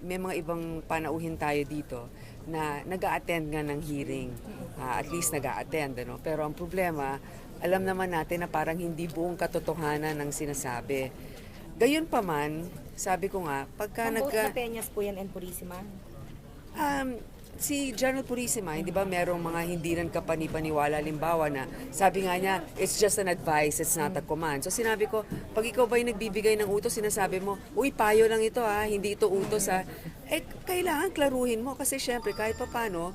may mga ibang panauhin tayo dito na nag-a-attend nga ng hearing. At least nag-a-attend, ano? Pero ang problema, alam naman natin na parang hindi buong katotohanan ng sinasabi. Gayunpaman, sabi ko nga, pagka Both na Peñas po yan and Purisima. Si General Purisima, di ba merong mga hindi rin kapanipaniwala, limbawa na sabi nga niya, it's just an advice, it's not a command. So sinabi ko, pag ikaw ba yung nagbibigay ng utos, sinasabi mo, uy, payo lang ito ha, hindi ito utos ha. Kailangan klaruhin mo kasi syempre kahit papano,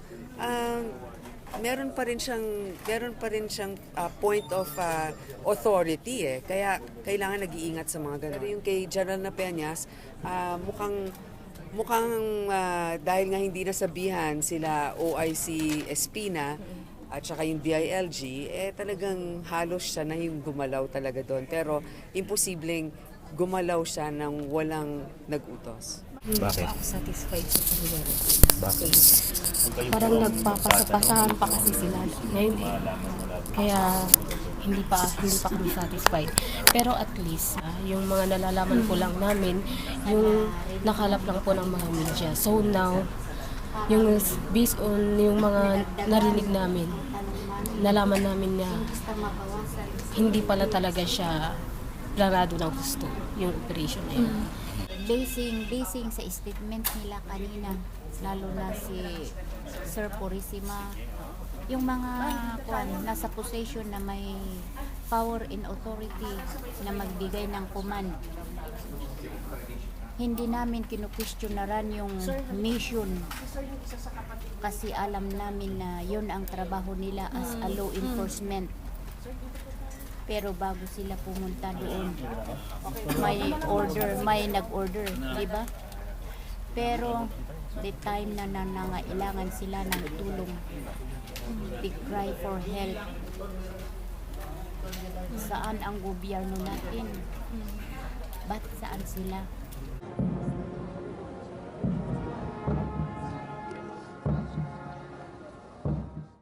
meron pa rin siyang point of authority eh. Kaya kailangan nag-iingat sa mga ganun. Pero yung kay General Peñas, mukhang dahil nga hindi nasabihan sila OIC Espina at saka yung DILG, talagang halos siya na yung gumalaw talaga doon. Pero imposibleng gumalaw siya nang walang nag-utos. Hindi pa ako satisfied sa pangyayari. Bakit? Parang nagpapasapasahan pa kasi sila ngayon eh. Kaya hindi pa kami satisfied. Pero at least, yung mga nalalaman ko lang namin, yung nakalap lang po ng mga media. So now, yung based on yung mga narinig namin, nalaman namin na hindi pala talaga siya planado ng gusto, yung operation na yun. Basing sa statement nila kanina, lalo na si Sir Purisima, yung mga nasa position na may power and authority na magbigay ng command, hindi namin kinukwestiyonaran yung mission kasi alam namin na yun ang trabaho nila as a law enforcement. Pero bago sila pumunta doon, may nag-order, di ba? Pero the time na nangailangan sila ng tulong, they cry for help. Saan ang gobyerno natin? Ba't saan sila?